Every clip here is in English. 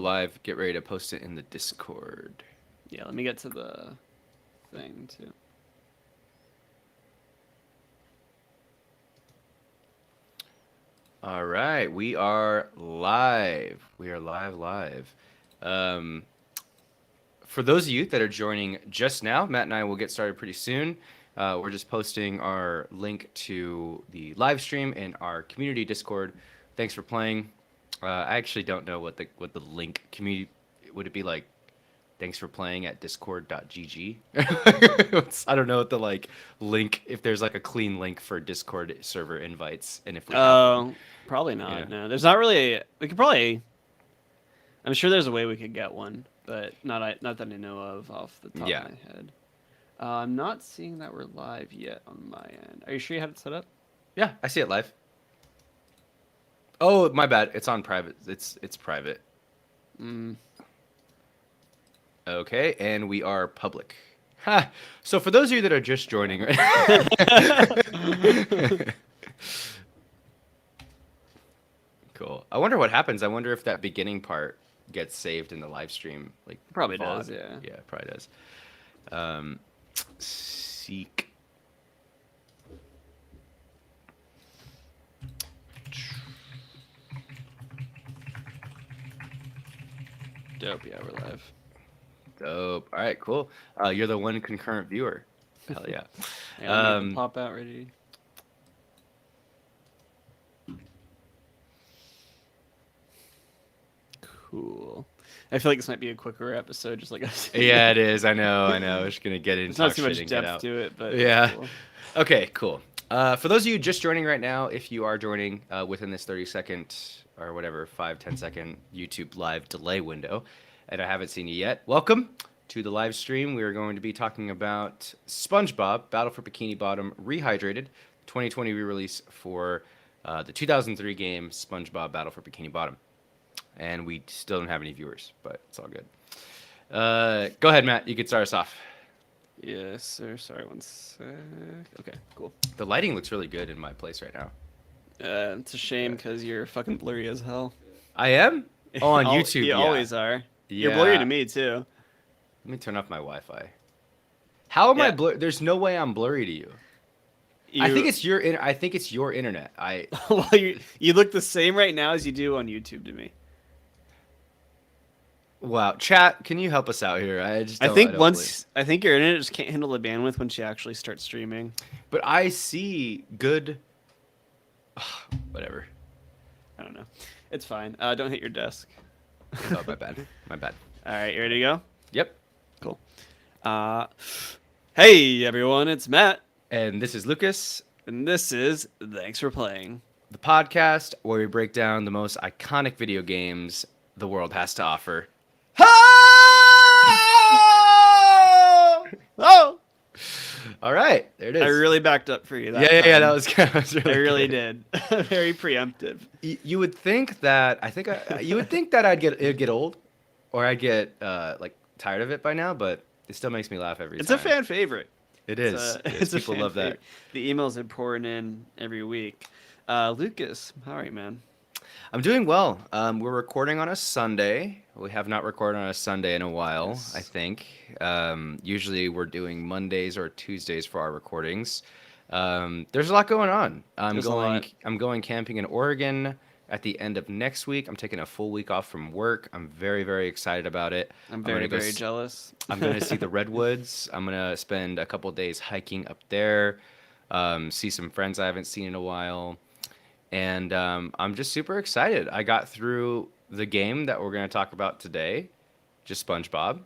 live, get ready to post it in the Discord. Yeah, let me get to the thing too. All right, we are live. We are live. Um, for those of you that are joining just now, Matt and I will get started pretty soon. We're just posting our link to the live stream in our community Discord. Thanks for playing. I actually don't know what the link community would it be like. Thanks for playing at discord.gg. I don't know what the link if there's like a clean link for Discord server invites and if we have one. Oh, probably Yeah. not. No, there's not really. We could probably. I'm sure there's a way we could get one, but not that I know of off the top Yeah. of my head. I'm not seeing that we're live yet on my end. Are you sure you had it set up? Yeah, I see it live. Oh, my bad. It's on private. It's private. Mm. Okay, and we are public. Ha! So for those of you that are just joining right Cool. I wonder what happens. I wonder if that beginning part gets saved in the live stream like Probably VOD. does. Yeah. Yeah, it probably does. Seek. Dope. Yeah, we're live. Dope. All right, cool. You're the one concurrent viewer. Hell yeah. Yeah, let me get the pop out ready. Cool. I feel like this might be a quicker episode, just like I said. Yeah, it is. I know. We're just gonna get into There's not too shit much and get depth out. to it, but Yeah. cool. Okay, cool. For those of you just joining right now, if you are joining within this 30-second or whatever 5-10 second YouTube live delay window, and I haven't seen you yet, welcome to the live stream. We are going to be talking about SpongeBob: Battle for Bikini Bottom Rehydrated, 2020 re-release for the 2003 game SpongeBob: Battle for Bikini Bottom. And we still don't have any viewers, but it's all good. Go ahead, Matt. You can start us off. Yes, sir. Sorry, one sec. Okay, cool. The lighting looks really good in my place right now. It's a shame because you're fucking blurry as hell. I am? Oh, on Al- YouTube, You yeah. always are. You're Yeah. blurry to me too. Let me turn off my Wi-Fi. How am I Yeah. blurry? There's no way I'm blurry to you. I think it's your. I think it's your internet. Well, you look the same right now as you do on YouTube to me. Wow, chat. Can you help us out here? I just. I Don't, think don't once I think your internet just can't handle the bandwidth when you actually start streaming. But I see good. Whatever. I don't know. It's fine. Don't hit your desk. Oh, my bad. My bad. All right, you ready to go? Yep. Cool. Hey everyone, it's Matt, And this is Lucas, and this is Thanks for Playing. the podcast where we break down the most iconic video games the world has to offer. Oh! All right, there it is. I really backed up for you. yeah. That was good. That was really I really good. did. Very preemptive. You would think that you would think that it'd get old, or I'd get like tired of it by now, but it still makes me laugh every It's time. a fan favorite. It is. It's a People fan love that. favorite. The emails are pouring in every week. Lucas, how are you, man? I'm doing well. We're recording on a Sunday. We have not recorded on a Sunday in a while, Yes. I think. Usually we're doing Mondays or Tuesdays for our recordings. There's a lot going on. There's a lot. I'm going camping in Oregon at the end of next week. I'm taking a full week off from work. I'm very, very excited about it. I'm gonna very, go very s- jealous. I'm going to see the redwoods. I'm going to spend a couple days hiking up there, see some friends I haven't seen in a while. And I'm just super excited. I got through the game that we're going to talk about today, just SpongeBob.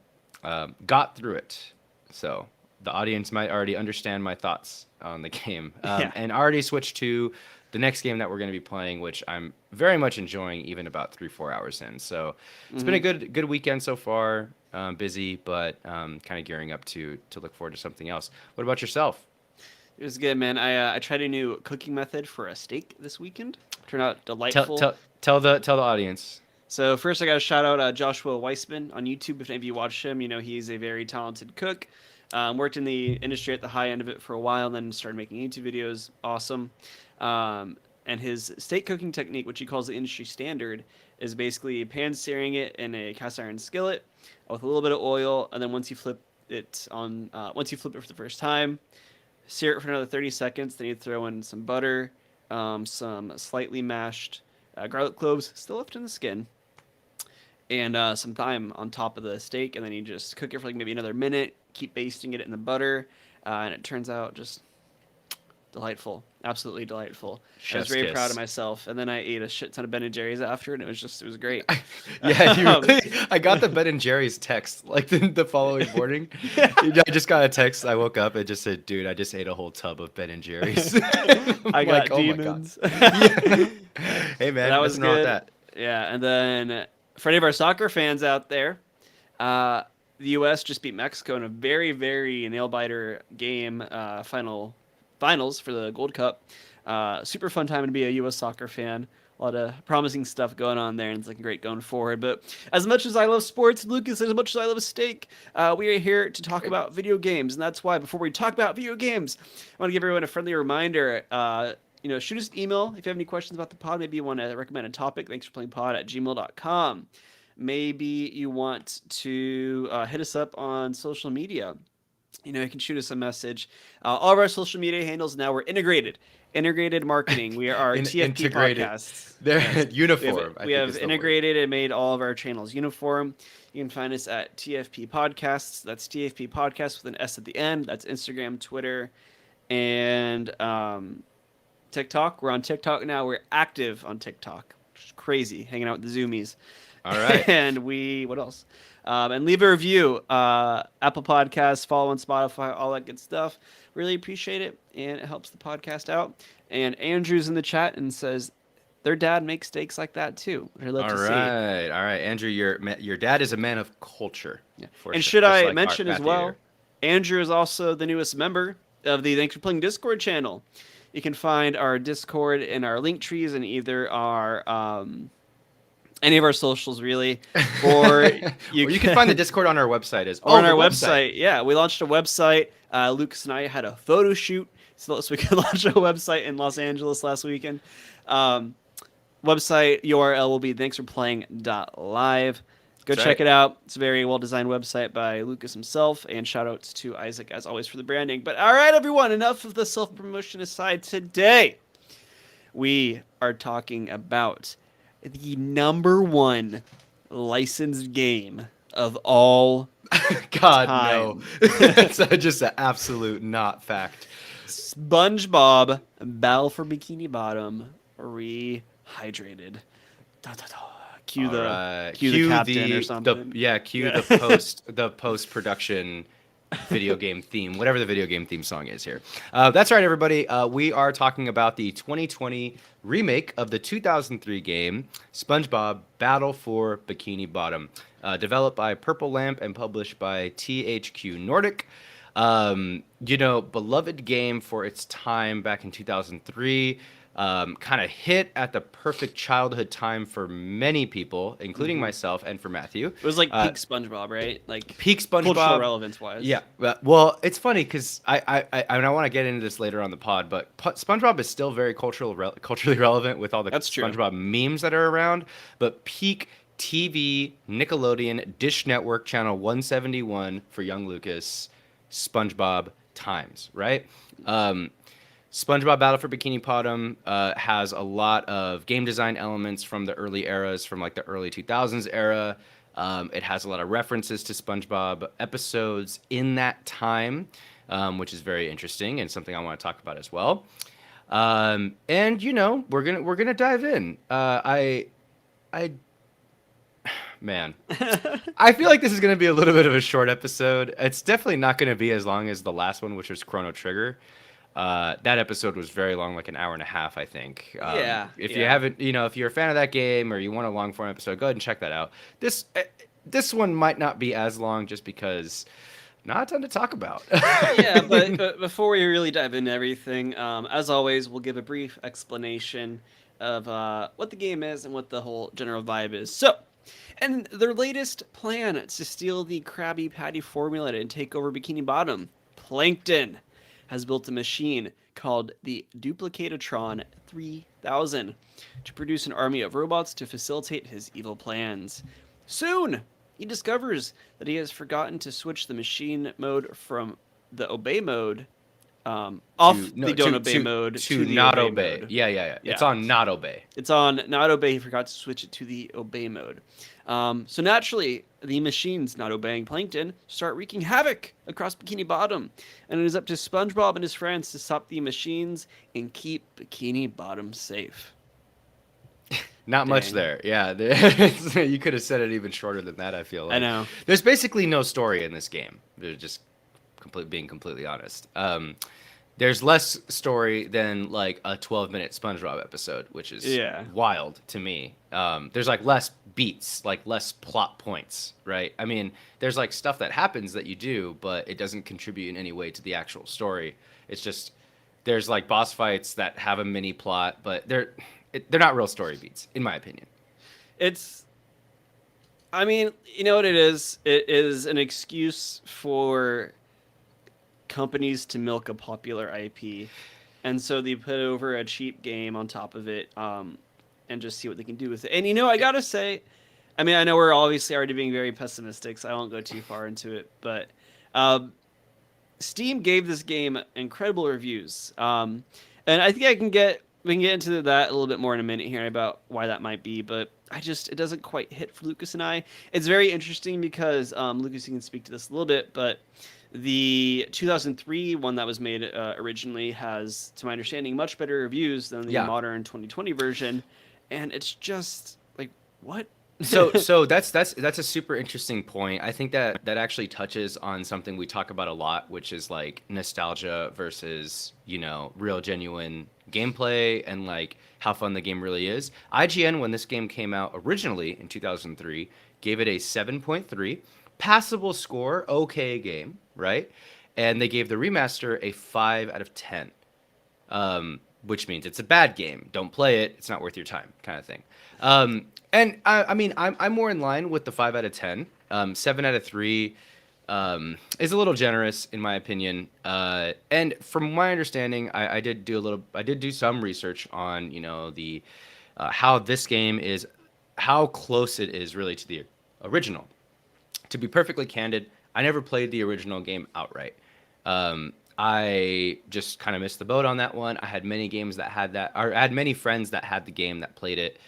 Got through it. So the audience might already understand my thoughts on the game. Yeah. And already switched to the next game that we're going to be playing, which I'm very much enjoying even about 3-4 hours in. So it's been a good weekend so far. Busy, but kind of gearing up to look forward to something else. What about yourself? It was good, man. I tried a new cooking method for a steak this weekend. Turned out Tell delightful. tell the audience. So first, I got to shout out Joshua Weissman on YouTube. If any of you watch him, you know he's a very talented cook. Worked in the industry at the high end of it for a while, then started making YouTube videos. Awesome. And his steak cooking technique, which he calls the industry standard, is basically pan searing it in a cast iron skillet with a little bit of oil, and then once you flip it for the first time, sear it for another 30 seconds. Then you throw in some butter, some slightly mashed garlic cloves, still left in the skin, and some thyme on top of the steak, and then you just cook it for like maybe another minute. Keep basting it in the butter, and it turns out just delightful, absolutely delightful. I was Chef's very proud kiss. of myself, and then I ate a shit ton of Ben and Jerry's after, and it was great. Yeah, you Um, really, I got the Ben and Jerry's text like the following morning. I just got a text. I woke up and just said, "Dude, I just ate a whole tub of Ben and Jerry's." I'm I got like, oh my god. demons. Yeah. Hey But that man, was nothing wrong with good. that. Yeah, and then for any of our soccer fans out there, uh, the U.S. just beat Mexico in a very, very nail biter game. Finals for the Gold Cup. Super fun time to be a U.S. soccer fan. A lot of promising stuff going on there, and it's looking great going forward. But as much as I love sports, Lucas, as much as I love steak, we are here to talk about video games, and that's why before we talk about video games, I want to give everyone a friendly reminder. Shoot us an email if you have any questions about the pod. Maybe you want to recommend a topic. Thanks for playing pod@gmail.com. Maybe you want to hit us up on social media. You can shoot us a message. All of our social media handles now we're integrated. Integrated marketing. We are TFP Integrated. podcasts. They're Yes. uniform. We have integrated and made all of our channels uniform. You can find us at TFP Podcasts. That's TFP Podcasts with an S at the end. That's Instagram, Twitter, and TikTok. We're on TikTok now. We're active on TikTok, which is crazy, hanging out with the Zoomies. All right. And what else? And leave a review. Apple Podcasts, follow on Spotify, all that good stuff. Really appreciate it, and it helps the podcast out. And Andrew's in the chat and says their dad makes steaks like that too. I'd love to see. All right, Andrew. Your dad is a man of culture. Yeah. For And sure, should just I like mention as Matthew well, here. Andrew is also the newest member of the Thanks for Playing Discord channel. You can find our Discord in our link trees and either our any of our socials really, or you can find the Discord on our website as on the our website. Yeah, we launched a website. Lucas and I had a photo shoot so we could launch a website in Los Angeles last weekend. Website URL will be thanksforplaying.live. Go That's check right. it out. It's a very well-designed website by Lucas himself, and shout-outs to Isaac, as always, for the branding. But all right, everyone, enough of the self-promotion aside. Today, we are talking about the number one licensed game of all God, time. no. That's just an absolute not fact. SpongeBob Battle for Bikini Bottom rehydrated. Da, da, da. Cue All the right. cue the captain or something. Cue Yeah. the post production video game theme, whatever the video game theme song is here. That's right, everybody. We are talking about the 2020 remake of the 2003 game SpongeBob Battle for Bikini Bottom, developed by Purple Lamp and published by THQ Nordic. Beloved game for its time back in 2003. Kind of hit at the perfect childhood time for many people, including myself and for Matthew. It was like peak SpongeBob, right? Like Peak SpongeBob. cultural relevance wise. Yeah. Well, it's funny because I want to get into this later on the pod, but SpongeBob is still very culturally relevant with all the That's true. SpongeBob memes that are around. But peak TV, Nickelodeon, Dish Network, channel 171 for young Lucas, SpongeBob times, right? SpongeBob Battle for Bikini Bottom has a lot of game design elements from the early eras, from like the early 2000s era. It has a lot of references to SpongeBob episodes in that time, which is very interesting and something I want to talk about as well. We're gonna dive in. Man, I feel like this is gonna be a little bit of a short episode. It's definitely not gonna be as long as the last one, which was Chrono Trigger. That episode was very long, like an hour and a half, I think. If you haven't, if you're a fan of that game or you want a long form episode, go ahead and check that out. This one might not be as long just because not a ton to talk about. Yeah, but before we really dive into everything, as always, we'll give a brief explanation of what the game is and what the whole general vibe is. So, and their latest plan to steal the Krabby Patty formula and take over Bikini Bottom, Plankton, has built a machine called the Duplicatatron 3000. 3000 to produce an army of robots to facilitate his evil plans. Soon, he discovers that he has forgotten to switch the machine mode from the obey mode off the don't obey mode to the not obey mode. Yeah. It's on not obey. It's on not obey. He forgot to switch it to the obey mode. So naturally, the machines not obeying Plankton start wreaking havoc across Bikini Bottom. And it is up to SpongeBob and his friends to stop the machines and keep Bikini Bottom safe. Not much there. Yeah. You could have said it even shorter than that, I feel like. I know. There's basically no story in this game. They're just being completely honest. There's less story than like a 12-minute SpongeBob episode, which is wild to me. There's like less beats, like less plot points, right? I mean, there's like stuff that happens that you do, but it doesn't contribute in any way to the actual story. It's just there's like boss fights that have a mini plot, but they're not real story beats, in my opinion. I mean, you know what it is? It is an excuse for companies to milk a popular IP, and so they put over a cheap game on top of it, and just see what they can do with it. And I gotta say, I mean, I know we're obviously already being very pessimistic, so I won't go too far into it, but Steam gave this game incredible reviews, and I think we can get into that a little bit more in a minute here about why that might be, but it doesn't quite hit for Lucas and I. It's very interesting because Lucas, you can speak to this a little bit, but the 2003 one that was made originally has, to my understanding, much better reviews than the modern 2020 version, and it's just like, what? So that's a super interesting point. I think that actually touches on something we talk about a lot, which is like nostalgia versus real genuine gameplay and like how fun the game really is. IGN, when this game came out originally in 2003, gave it a 7.3. Passable score, okay game, right? And they gave the remaster a 5 out of 10, which means it's a bad game. Don't play it. It's not worth your time, kind of thing. And I mean, I'm more in line with the 5 out of 10. 7 out of 3 is a little generous, in my opinion. And from my understanding, I did do some research on the how this game is, how close it is really to the original. To be perfectly candid, I never played the original game outright. I just kind of missed the boat on that one. I had many games that had that, or I had many friends that had the game that played it.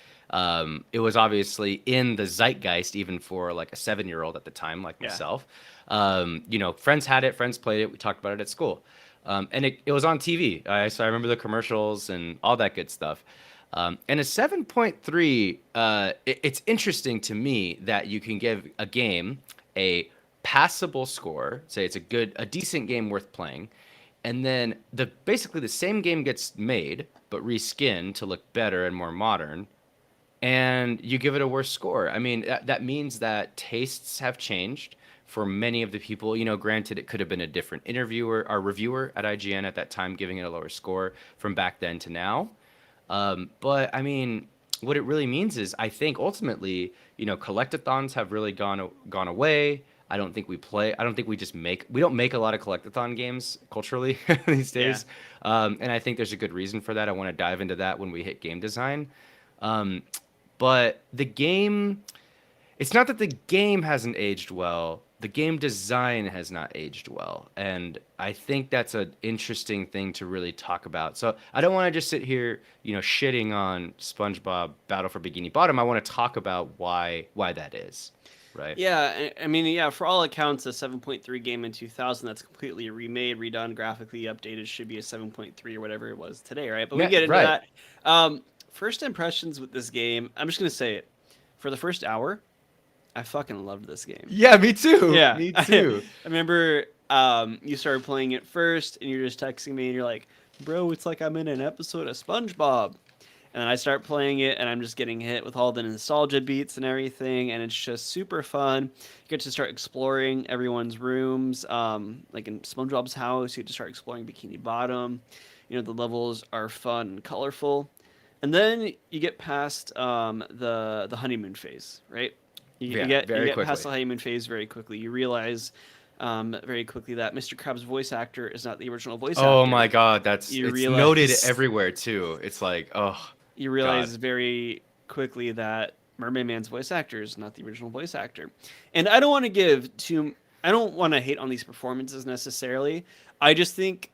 It was obviously in the zeitgeist, even for like a 7-year-old at the time, like myself. Friends had it, friends played it. We talked about it at school. And it was on TV. So I remember the commercials and all that good stuff. And a 7.3, it's interesting to me that you can give a game a passable score, say it's a decent game worth playing, and then basically the same game gets made but reskinned to look better and more modern, and you give it a worse score. I mean, that means that tastes have changed for many of the people. Granted, it could have been a different interviewer or reviewer at IGN at that time giving it a lower score from back then to now. But I mean, what it really means is, I think ultimately, collectathons have really gone away. I don't think we don't make a lot of collectathon games culturally these days. And I think there's a good reason for that. I want to dive into that when we hit game design. But the game, it's not that the game hasn't aged well. The game design has not aged well. And I think that's an interesting thing to really talk about. So I don't want to just sit here, shitting on SpongeBob Battle for Bikini Bottom. I want to talk about why that is, right? Yeah, I mean, for all accounts, a 7.3 game in 2000 that's completely remade, redone, graphically updated should be a 7.3 or whatever it was today, right? But we get into that. First impressions with this game, I'm just going to say it. For the first hour, I fucking loved this game. Yeah, me too. Yeah, me too. I remember you started playing it first, and you're just texting me, and you're like, "Bro, it's like I'm in an episode of SpongeBob." And I start playing it, and I'm just getting hit with all the nostalgia beats and everything, and it's just super fun. You get to start exploring everyone's rooms, like in SpongeBob's house. You get to start exploring Bikini Bottom. The levels are fun and colorful, and then you get past the honeymoon phase, right? You get past the honeymoon phase very quickly. You realize very quickly that Mr. Krabs' voice actor is not the original voice actor. Oh my god, it's noted everywhere too. It's like, oh. you realize very quickly that Mermaid Man's voice actor is not the original voice actor. And I don't want to I don't want to hate on these performances necessarily. I just think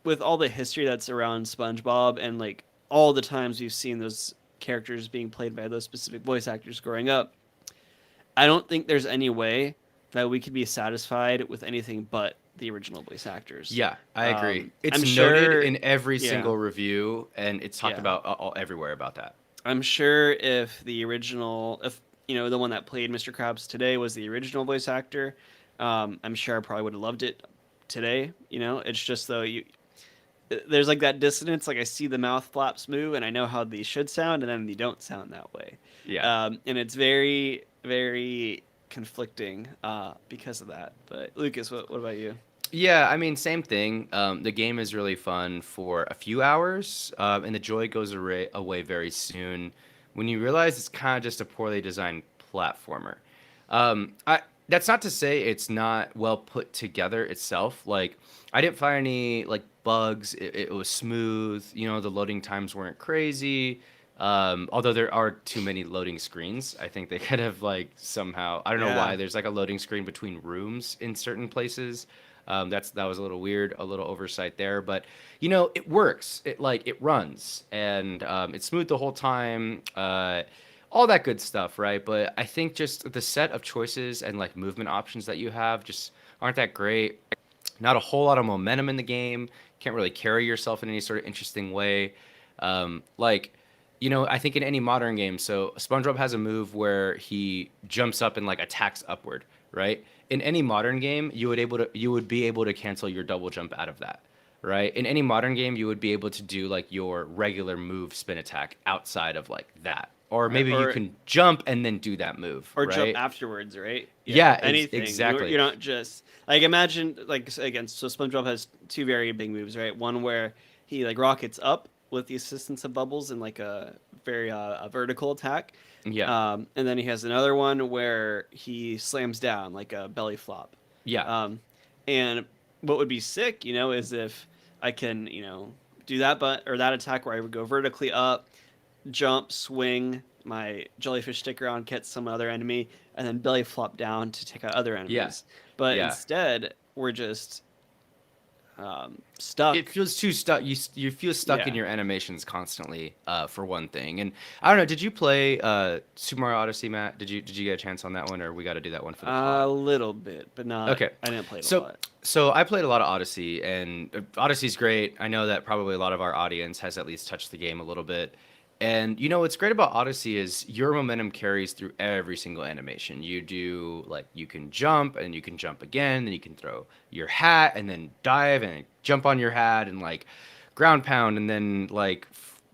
with all the history that's around SpongeBob and like all the times we've seen those characters being played by those specific voice actors growing up, I don't think there's any way that we could be satisfied with anything but the original voice actors. Yeah, I agree. It's I'm noted sure, in every yeah, single review, and it's talked yeah. about everywhere about that. I'm sure if the original, if the one that played Mr. Krabs today was the original voice actor, I'm sure I probably would have loved it today. It's just though there's like that dissonance. Like I see the mouth flaps move, and I know how these should sound, and then they don't sound that way. Yeah. And it's very, very conflicting because of that. But Lucas, what about you? Yeah, I mean, same thing. The game is really fun for a few hours, and the joy goes away very soon when you realize it's kind of just a poorly designed platformer. That's not to say it's not well put together itself. Like, I didn't find any like bugs. It was smooth. The loading times weren't crazy. Although there are too many loading screens, I think they could have like somehow, I don't know Yeah. why there's like a loading screen between rooms in certain places. That was a little weird, a little oversight there, but it works. It runs and it's smooth the whole time. All that good stuff, right? But I think just the set of choices and like movement options that you have just aren't that great. Not a whole lot of momentum in the game. Can't really carry yourself in any sort of interesting way. Like, I think in any modern game, so SpongeBob has a move where he jumps up and like attacks upward, right? In any modern game, you would be able to cancel your double jump out of that, right? In any modern game, you would be able to do like your regular move spin attack outside of like that. Or Right. maybe you can jump and then do that move, Or right? jump afterwards, right? Yeah, Anything. exactly. You're not just like imagine like again. So SpongeBob has two very big moves, right? One where he like rockets up with the assistance of bubbles and like a very a vertical attack. Yeah, And then he has another one where he slams down like a belly flop. yeah, Um, and what would be sick, is if I can, do that or that attack where I would go vertically up, jump, swing my jellyfish sticker on, catch some other enemy, and then belly flop down to take out other yeah, enemies. But yeah. instead, we're just stuck. It feels too stuck. You feel stuck in Yeah. your animations constantly, for one thing. And I don't know. Did you play Super Mario Odyssey, Matt? Did you get a chance on that one, or we got to do that one for the A pod? little bit, but not. Okay. I didn't play it a So lot. so I played a lot of Odyssey, and Odyssey's great. I know that probably a lot of our audience has at least touched the game a little bit. And what's great about Odyssey is your momentum carries through every single animation. You do like you can jump and you can jump again, then you can throw your hat and then dive and jump on your hat and like ground pound and then like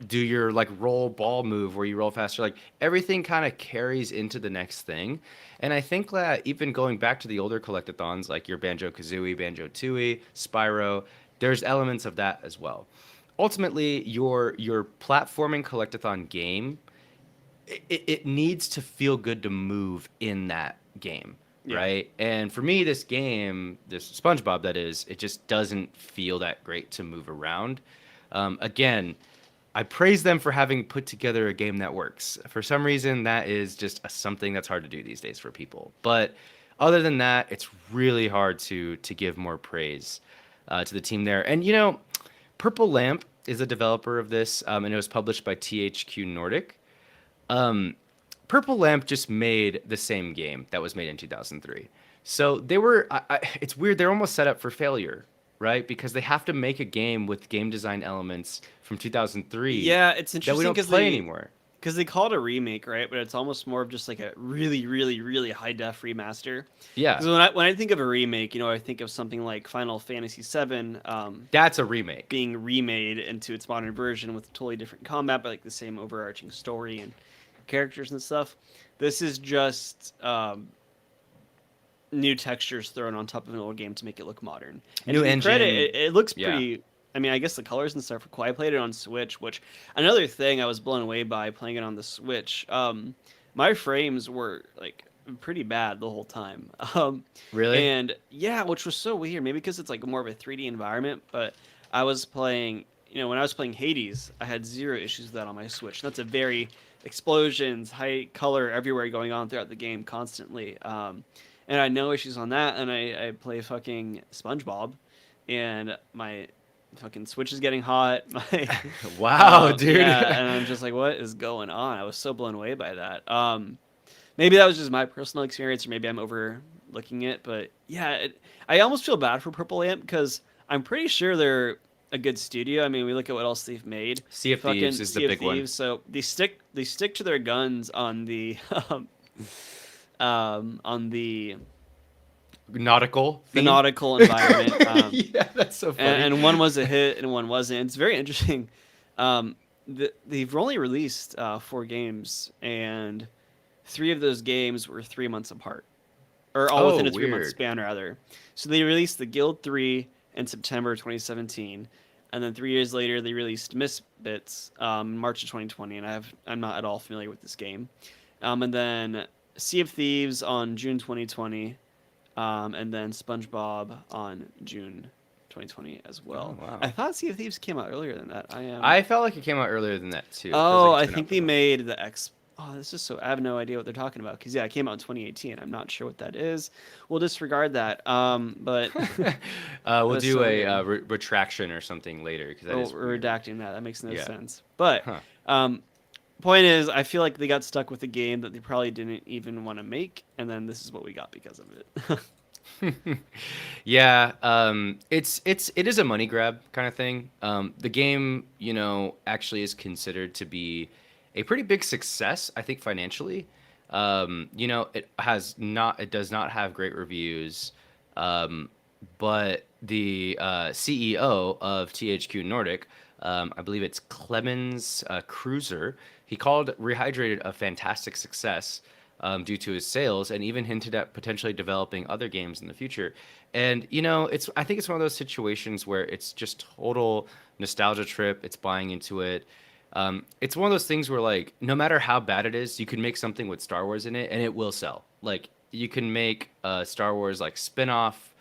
do your like roll ball move where you roll faster. Like everything kind of carries into the next thing. And I think that even going back to the older collectathons like your Banjo Kazooie, Banjo Tooie, Spyro, there's elements of that as well. Ultimately, your platforming collectathon game, it needs to feel good to move in that game, Yeah. right? And for me, this game, this SpongeBob that is, it just doesn't feel that great to move around. Again, I praise them for having put together a game that works. For some reason, that is just something that's hard to do these days for people. But other than that, it's really hard to give more praise to the team there. And Purple Lamp is the developer of this, and it was published by THQ Nordic. Purple Lamp just made the same game that was made in 2003. So they were, it's weird, they're almost set up for failure, right? Because they have to make a game with game design elements from 2003 Yeah, it's that we interesting don't play anymore. because they call it a remake, right? But it's almost more of just like a really, really, really high def remaster. Yeah, Because when I think of a remake, I think of something like Final Fantasy VII that's a remake. being remade into its modern version with totally different combat, but like the same overarching story and characters and stuff. This is just new textures thrown on top of an old game to make it look modern. And New to be credit, engine. it looks Yeah. pretty. I mean, I guess the colors and stuff are cool. I played it on Switch, which another thing I was blown away by playing it on the Switch. My frames were like pretty bad the whole time. Really? And yeah, which was so weird. Maybe because it's like more of a 3D environment, but I was playing when I was playing Hades, I had zero issues with that on my Switch. That's a very explosions, high color everywhere going on throughout the game constantly. And I had no issues on that. And I play fucking SpongeBob, and my fucking Switch is getting hot. My Wow, dude. yeah, and I'm just like, what is going on? I was so blown away by that. Maybe that was just my personal experience, or maybe I'm overlooking it. But yeah, I almost feel bad for Purple Lamp because I'm pretty sure they're a good studio. I mean, we look at what else they've made. Sea of Fucking Thieves is the Sea of big one. Thieves. So they stick to their guns on the on the Nautical the theme? nautical environment. Yeah, that's so funny. And one was a hit and one wasn't. It's very interesting. They've only released 4 games, and 3 of those games were 3 months apart, or all within a 3-month weird. span, rather. So they released the Guild 3 in September 2017, and then 3 years later they released Misfits in March of 2020. And I'm not at all familiar with this game. And then Sea of Thieves on June 2020, and then SpongeBob on June 2020 as well. Oh, wow. I thought Sea of Thieves came out earlier than that. I felt like it came out earlier than that too. It feels Oh, like I it's been think out they for a made the X. Oh, this is so. I have no idea what they're talking about because yeah, it came out in 2018. I'm not sure what that is. We'll disregard that. But We'll that's do so a weird. retraction or something later because that is We're weird. redacting that. That makes no Yeah. sense. But Huh. point is, I feel like they got stuck with a game that they probably didn't even want to make, and then this is what we got because of it. Yeah, it is a money grab kind of thing. The game, actually is considered to be a pretty big success, I think financially. It does not have great reviews, but the CEO of THQ Nordic, I believe it's Clemens Cruiser, he called Rehydrated a fantastic success due to his sales, and even hinted at potentially developing other games in the future. And I think it's one of those situations where it's just total nostalgia trip. It's buying into it. It's one of those things where like no matter how bad it is, you can make something with Star Wars in it, and it will sell. Like you can make a Star Wars like spin-off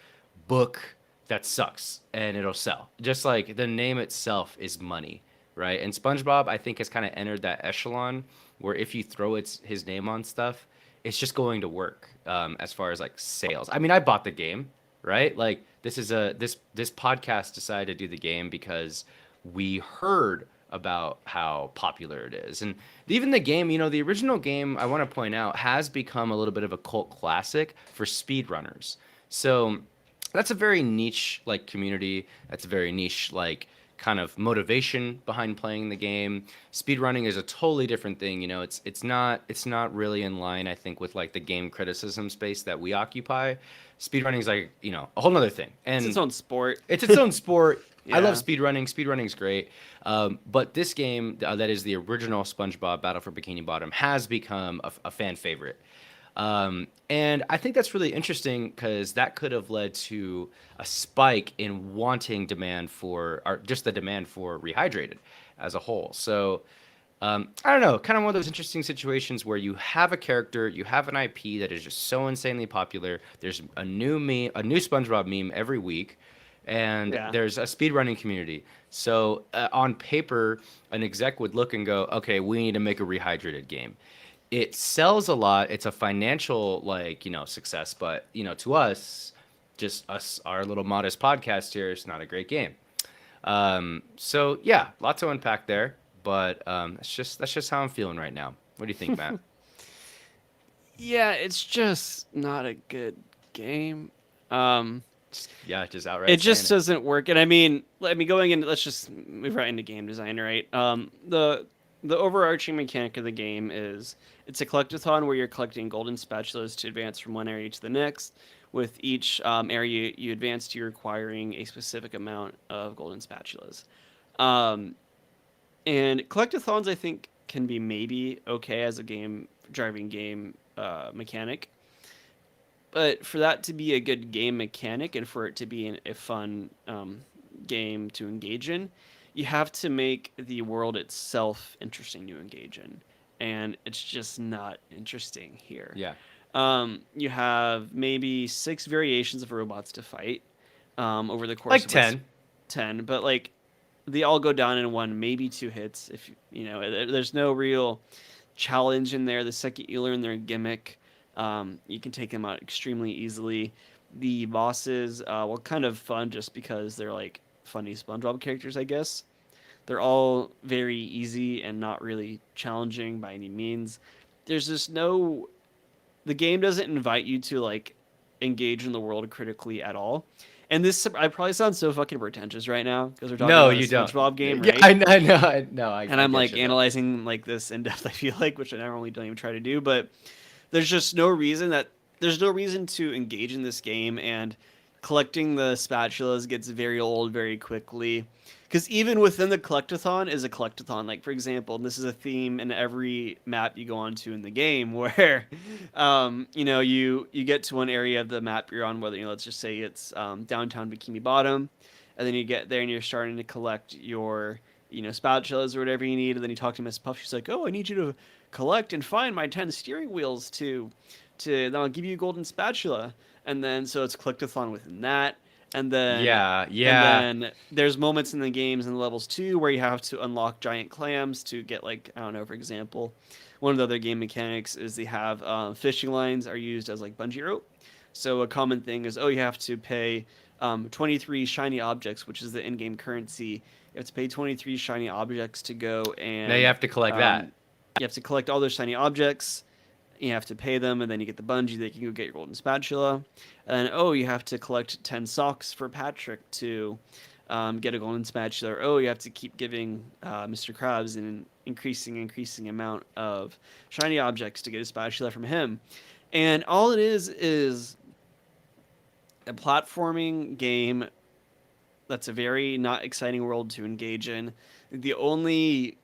book that sucks, and it'll sell. Just like the name itself is money, right? And SpongeBob, I think, has kind of entered that echelon where if you throw his name on stuff, it's just going to work as far as like sales. I mean, I bought the game, right? Like this podcast decided to do the game because we heard about how popular it is. And even the game, the original game, I want to point out, has become a little bit of a cult classic for speedrunners. So that's a very niche like community. That's a very niche like kind of motivation behind playing the game. Speedrunning is a totally different thing. It's not really in line, I think, with like the game criticism space that we occupy. Speedrunning is like, a whole nother thing. And It's its own sport. it's its own sport. I love Yeah. speedrunning. Speedrunning's great. But this game, that is the original SpongeBob Battle for Bikini Bottom, has become a fan favorite. And I think that's really interesting because that could have led to a spike in wanting demand for, or just the demand for Rehydrated as a whole. So I don't know, kind of one of those interesting situations where you have a character, you have an IP that is just so insanely popular. There's a new meme, a new SpongeBob meme every week, and Yeah. there's a speedrunning community. So on paper, an exec would look and go, okay, we need to make a Rehydrated game. It sells a lot. It's a financial success, but to us, just us, our little modest podcast here, it's not a great game. So yeah, lots to unpack there, but that's just how I'm feeling right now. What do you think, Matt? Yeah, it's just not a good game. Just outright. It just saying doesn't work. And I mean, going in, let's just move right into game design, right? The overarching mechanic of the game is it's a collectathon where you're collecting golden spatulas to advance from one area to the next. With each area you advance to, you're acquiring a specific amount of golden spatulas. And collectathons, I think, can be maybe okay as a driving game mechanic. But for that to be a good game mechanic and for it to be a fun game to engage in, you have to make the world itself interesting to engage in. And it's just not interesting here. Yeah. You have maybe 6 variations of robots to fight over the course Like of 10. 10, but like they all go down in one, maybe two hits. If you know, there's no real challenge in there. The second you learn their gimmick, you can take them out extremely easily. The bosses, well, kind of fun just because they're like funny SpongeBob characters, I guess. They're all very easy and not really challenging by any means. There's just no, the game doesn't invite you to like engage in the world critically at all. And this, I probably sound so fucking pretentious right now because we're talking No, about a you don't. SpongeBob game, Yeah, right? I know. No, And I I'm get like you though. analyzing like this in depth. I feel like, which I normally don't even try to do, but there's just no reason that there's no reason to engage in this game, and collecting the spatulas gets very old very quickly. Because even within the collectathon is a collectathon. Like for example, and this is a theme in every map you go onto in the game, where, you know, you get to one area of the map you're on, whether you know, let's just say it's downtown Bikini Bottom, and then you get there and you're starting to collect your you know spatulas or whatever you need, and then you talk to Miss Puff. She's like, "Oh, I need you to collect and find my 10 steering wheels to then I'll give you a golden spatula." And then so it's collectathon within that. And then Yeah, and yeah. then there's moments in the games and the levels too where you have to unlock giant clams to get like I don't know, for example, one of the other game mechanics is they have fishing lines are used as like bungee rope. So a common thing is, oh, you have to pay 23 shiny objects, which is the in-game currency. You have to pay 23 shiny objects to go Now you and have to collect um, that. you have to collect all those shiny objects. You have to pay them, and then you get the bungee that you can go get your golden spatula. And then, oh, you have to collect 10 socks for Patrick to get a golden spatula. Or, oh, you have to keep giving Mr. Krabs an increasing amount of shiny objects to get a spatula from him. And all it is a platforming game that's a very not exciting world to engage in. The only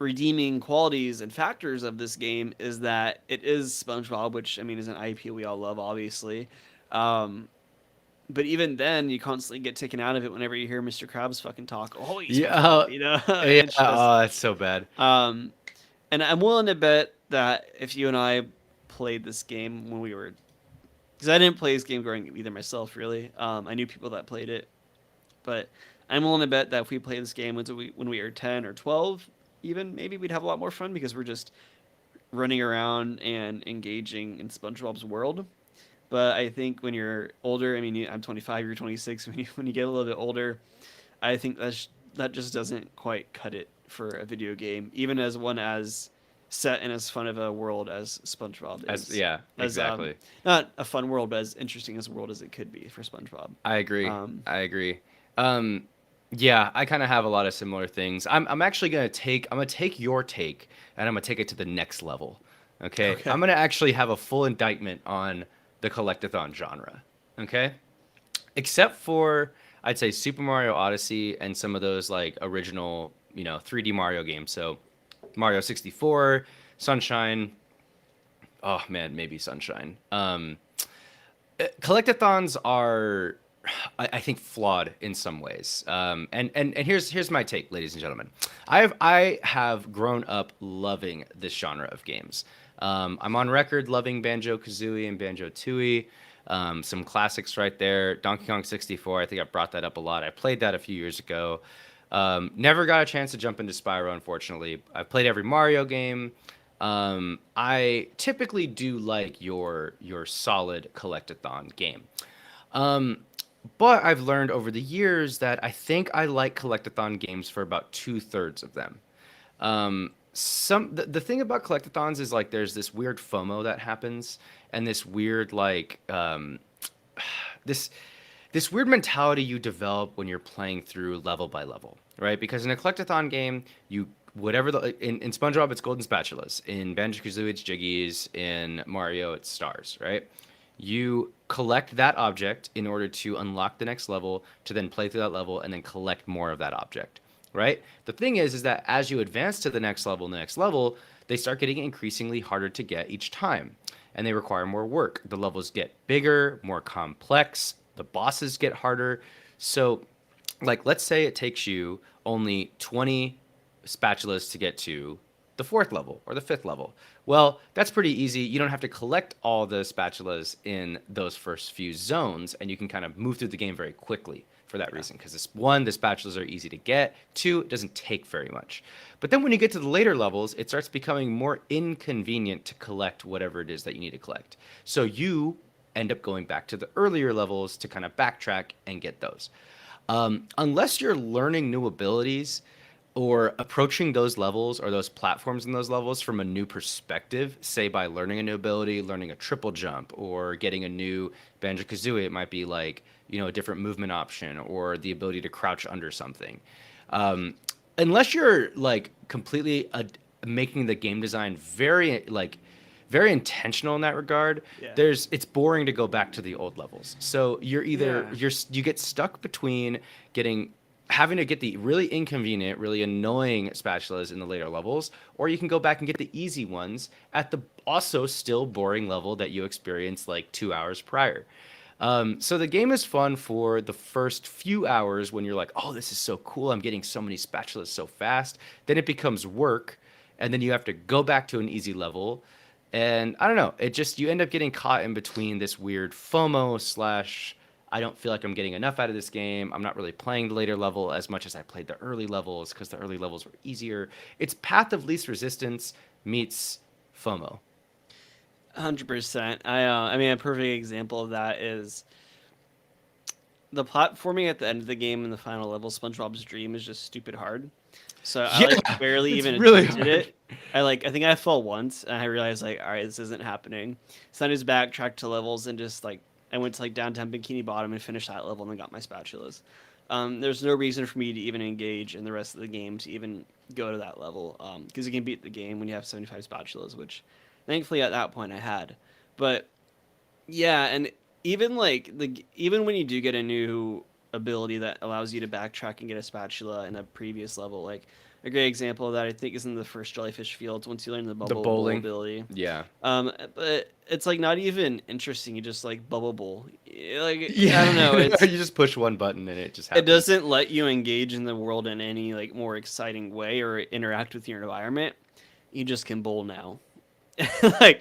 redeeming qualities and factors of this game is that it is SpongeBob, which I mean is an IP we all love, obviously. Um, but even then, you constantly get taken out of it whenever you hear Mr. Krabs fucking talk. Oh, he's Yeah, SpongeBob, you know. yeah. It's just, Oh, it's so bad. um, and I'm willing to bet that if you and I played this game when we were, because I didn't play this game growing up either myself, really. I knew people that played it, but I'm willing to bet that if we played this game when we were 10 or 12, even maybe we'd have a lot more fun because we're just running around and engaging in SpongeBob's world. But I think when you're older, I mean, I'm 25, you're 26. When you get a little bit older, I think that just doesn't quite cut it for a video game, even as one as set in as fun of a world as SpongeBob As is. yeah, As exactly. not a fun world, but as interesting as a world as it could be for SpongeBob. I agree. Um, I agree. Um, yeah, I kind of have a lot of similar things. I'm actually I'm gonna take your take and I'm gonna take it to the next level. Okay, okay. I'm gonna actually have a full indictment on the collectathon genre. Okay, except for I'd say Super Mario Odyssey and some of those like original 3D Mario games. So Mario 64, Sunshine. Oh man, maybe Sunshine. Collectathons are, I think, flawed in some ways. And here's my take, ladies and gentlemen. I have grown up loving this genre of games. I'm on record loving Banjo Kazooie and Banjo Tooie. Some classics right there. Donkey Kong 64. I think I brought that up a lot. I played that a few years ago. Never got a chance to jump into Spyro, unfortunately. I've played every Mario game. I typically do like your solid collectathon game. Um, but I've learned over the years that I think I like collectathon games for about two-thirds of them. The thing about collectathons is like there's this weird FOMO that happens, and this weird like this this weird mentality you develop when you're playing through level by level, right? Because in a collectathon game, you whatever in SpongeBob it's golden spatulas, in Banjo Kazooie it's jiggies, in Mario it's stars, right? You collect that object in order to unlock the next level, to then play through that level and then collect more of that object, right? The thing is that as you advance to the next level and the next level, they start getting increasingly harder to get each time, and they require more work. The levels get bigger, more complex, the bosses get harder. So, like, let's say it takes you only 20 spatulas to get to the fourth level or the fifth level. Well, that's pretty easy. You don't have to collect all the spatulas in those first few zones, and you can kind of move through the game very quickly for that reason, because one, the spatulas are easy to get. Two, it doesn't take very much. But then when you get to the later levels, it starts becoming more inconvenient to collect whatever it is that you need to collect. So you end up going back to the earlier levels to kind of backtrack and get those. Unless you're learning new abilities or approaching those levels or those platforms in those levels from a new perspective, say by learning a new ability, learning a triple jump, or getting a new Banjo-Kazooie, it might be like, a different movement option or the ability to crouch under something. Unless you're like completely making the game design very intentional in that regard, it's boring to go back to the old levels. So you're either you get stuck between having to get the really inconvenient, really annoying spatulas in the later levels, or you can go back and get the easy ones at the also still boring level that you experienced like 2 hours prior. So the game is fun for the first few hours when you're like, oh, this is so cool. I'm getting so many spatulas so fast. Then it becomes work, and then you have to go back to an easy level. And I don't know, you end up getting caught in between this weird FOMO / I don't feel like I'm getting enough out of this game. I'm not really playing the later level as much as I played the early levels because the early levels were easier. It's path of least resistance meets FOMO. 100%. I mean, a perfect example of that is the platforming at the end of the game in the final level, SpongeBob's Dream, is just stupid hard. So I barely even attempted it. I think I fell once and I realized all right, this isn't happening. So I just backtracked to levels and just I went to downtown Bikini Bottom and finished that level and then got my spatulas. There's no reason for me to even engage in the rest of the game to even go to that level, because you can beat the game when you have 75 spatulas, which thankfully at that point I had. But yeah, and even even when you do get a new ability that allows you to backtrack and get a spatula in a previous level, a great example of that I think is in the first Jellyfish Fields once you learn the bubble bowl ability. Yeah. But it's not even interesting. You just bubble bowl. I don't know. You just push one button and it just happens. It doesn't let you engage in the world in any more exciting way or interact with your environment. You just can bowl now.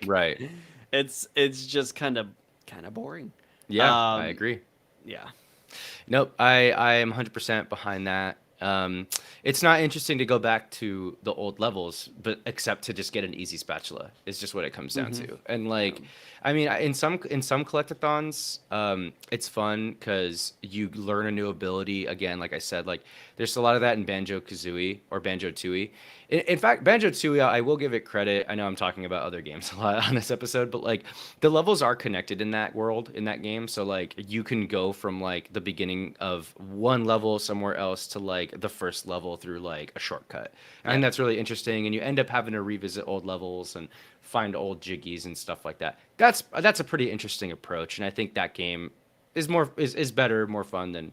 Right. It's just kind of boring. Yeah, I agree. Yeah. Nope, I am 100% behind that. It's not interesting to go back to the old levels, but except to just get an easy spatula is just what it comes down to. And I mean, in some collectathons, it's fun because you learn a new ability. Again, like I said, there's a lot of that in Banjo-Kazooie or Banjo-Tooie. In fact, Banjo-Tooie, I will give it credit. I know I'm talking about other games a lot on this episode, but the levels are connected in that world, in that game. So you can go from the beginning of one level somewhere else to the first level through a shortcut. I think that's really interesting, and you end up having to revisit old levels and find old jiggies and stuff like that. That's a pretty interesting approach, and I think that game is better, more fun than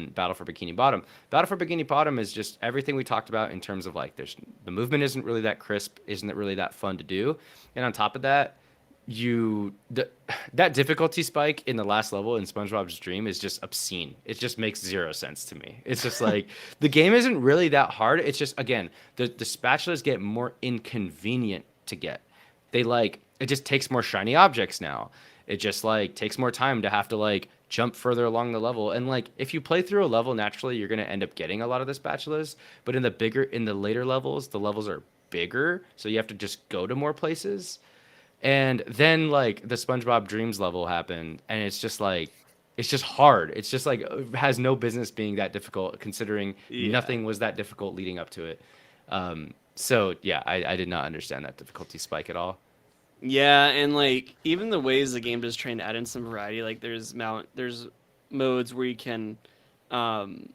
Battle for Bikini Bottom. Battle for Bikini Bottom is just everything we talked about in terms of the movement isn't really that crisp, isn't really that fun to do, and on top of that, that difficulty spike in the last level in SpongeBob's Dream is just obscene. It just makes zero sense to me. It's just the game isn't really that hard. It's just, again, the spatulas get more inconvenient to get. It just takes more shiny objects now. It just takes more time to have to jump further along the level. And if you play through a level naturally, you're gonna end up getting a lot of the spatulas. But in the later levels, the levels are bigger, so you have to just go to more places. And then the SpongeBob Dreams level happened, and it's just hard. It's just it has no business being that difficult, considering nothing was that difficult leading up to it. So yeah, I did not understand that difficulty spike at all. Yeah, and even the ways the game does try to add in some variety, there's modes where you can Sand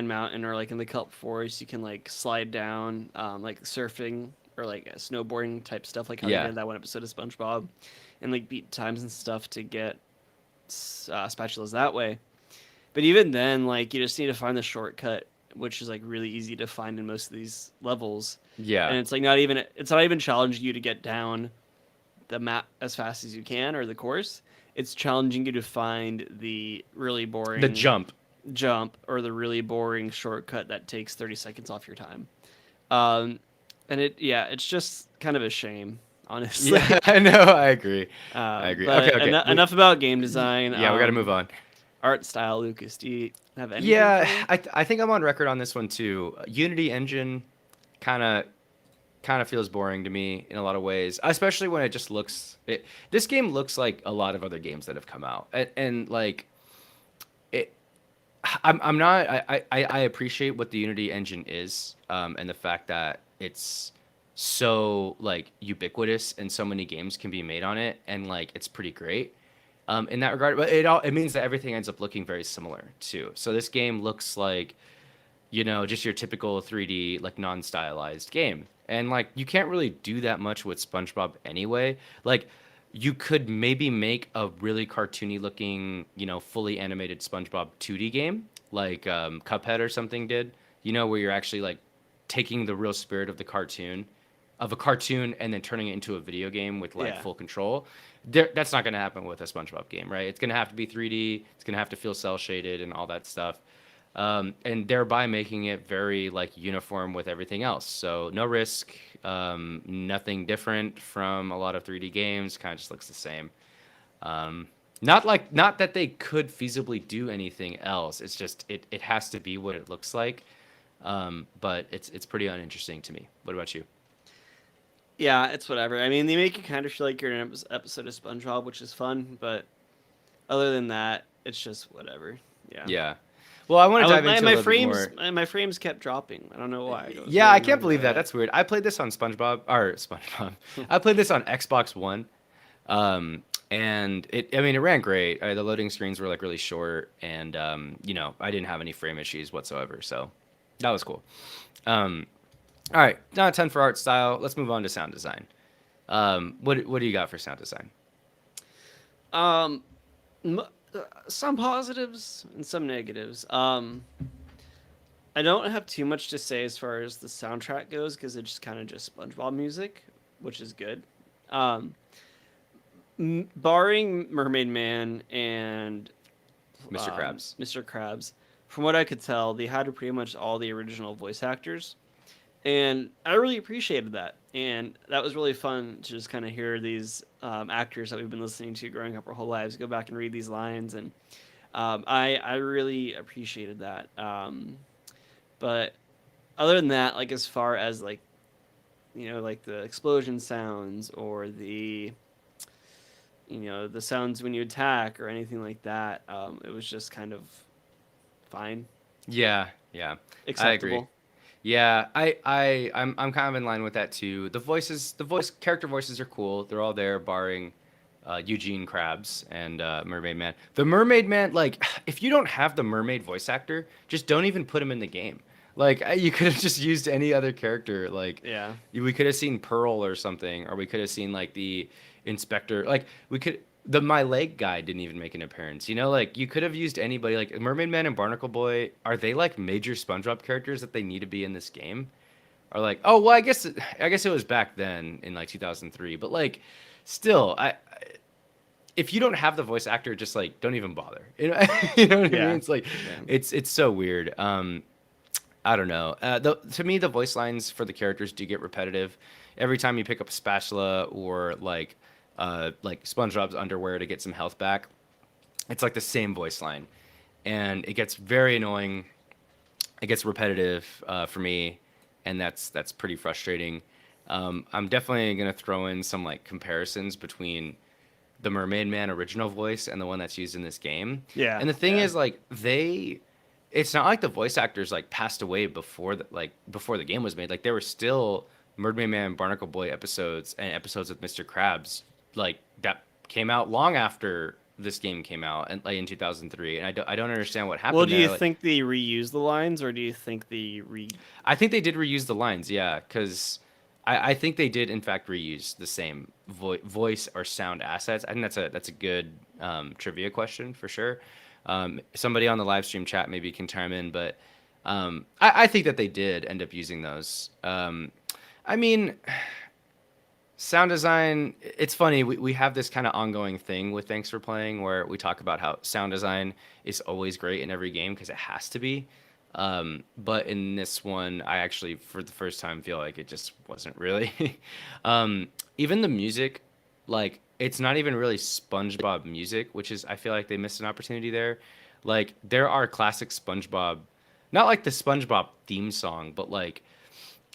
Mountain, or in the Kelp Forest you can slide down, surfing or snowboarding type stuff, how they did in that one episode of SpongeBob, and beat times and stuff to get spatulas that way. But even then, you just need to find the shortcut, which is really easy to find in most of these levels. Yeah. And it's not even challenging you to get down the map as fast as you can, or the course. It's challenging you to find the really boring jump or the really boring shortcut that takes 30 seconds off your time. And it's just kind of a shame, honestly. Yeah, I know, I agree. I agree. But Okay. Enough about game design. Yeah, we got to move on. art style, Lucas, do you have anything for Yeah, me? I think I'm on record on this one too. Unity engine kind of feels boring to me in a lot of ways, especially when it just looks this game looks like a lot of other games that have come out. And like it I'm not I appreciate what the Unity engine is, and the fact that it's so like ubiquitous and so many games can be made on it, and like it's pretty great in that regard. But it means that everything ends up looking very similar too. So this game looks like, just your typical 3D, like non-stylized game. And like you can't really do that much with SpongeBob anyway. Like you could maybe make a really cartoony looking, fully animated SpongeBob 2D game, like Cuphead or something did, where you're actually like taking the real spirit of a cartoon and then turning it into a video game with like Yeah. full control. That's not going to happen with a SpongeBob game, right? It's going to have to be 3D. It's going to have to feel cell shaded and all that stuff, and thereby making it very like uniform with everything else. So no risk, nothing different from a lot of 3D games. Kind of just looks the same. Not that they could feasibly do anything else. It's just it has to be what it looks like. But it's pretty uninteresting to me. What about you? Yeah, it's whatever. I mean, they make you kind of feel like you're in an episode of SpongeBob, which is fun, but other than that, it's just whatever. Yeah. Yeah. Well, I want I to was dive into a my little bit frames more. my frames kept dropping. I don't know why. I was Yeah, really I can't annoyed by believe that. that. That's weird. I played this on SpongeBob. I played this on Xbox One. And it ran great. The loading screens were like really short, and I didn't have any frame issues whatsoever, so that was cool. Um, all right, not a ton for art style. Let's move on to sound design. What do you got for sound design? Um, m- some positives and some negatives. I don't have too much to say as far as the soundtrack goes because it's just kind of just SpongeBob music, which is good. Um, Barring Mermaid Man and Mr. Krabs. Mr. Krabs, from what I could tell, they had pretty much all the original voice actors, and I really appreciated that. And that was really fun to just kind of hear these actors that we've been listening to growing up our whole lives go back and read these lines, and I really appreciated that. But other than that, like as far as like like the explosion sounds or the sounds when you attack or anything like that, it was just kind of fine, Yeah, yeah, I agree. acceptable. Yeah, I'm kind of in line with that too. The character voices are cool. They're all there, barring Eugene Krabs and Mermaid Man. The Mermaid Man, like, if you don't have the mermaid voice actor, just don't even put him in the game. Like, you could have just used any other character. Like, Yeah. we could have seen Pearl or something, or we could have seen like the inspector. Like, we could. The My Leg guy didn't even make an appearance. Like you could have used anybody. Like Mermaid Man and Barnacle Boy, are they like major SpongeBob characters that they need to be in this game? Or like, oh well, I guess it was back then in like 2003, but like, still, if you don't have the voice actor, just like don't even bother. You know what I mean? Yeah. It's like, Yeah. it's so weird. I don't know. To me, the voice lines for the characters do get repetitive. Every time you pick up a spatula or like SpongeBob's underwear to get some health back, it's like the same voice line, and it gets very annoying. It gets repetitive for me, and that's pretty frustrating. I'm definitely gonna throw in some like comparisons between the Mermaid Man original voice and the one that's used in this game. Yeah. And the thing Yeah. is, like, it's not like the voice actors like passed away before the game was made. Like, there were still Mermaid Man and Barnacle Boy episodes and episodes with Mr. Krabs like that came out long after this game came out and like in 2003. And I don't understand what Well, happened do there. you Like, think they reuse the lines, or do you think they re? I think they did reuse the lines, yeah, because I think they did in fact reuse the same voice or sound assets. I think that's a good trivia question for sure. Somebody on the live stream chat maybe can chime in, but I think that they did end up using those. I mean, sound design, it's funny. We have this kind of ongoing thing with Thanks for Playing where we talk about how sound design is always great in every game because it has to be. But in this one, I actually, for the first time, feel like it just wasn't really. Even the music, like, it's not even really SpongeBob music, which is, I feel like they missed an opportunity there. Like there are classic SpongeBob, not like the SpongeBob theme song, but like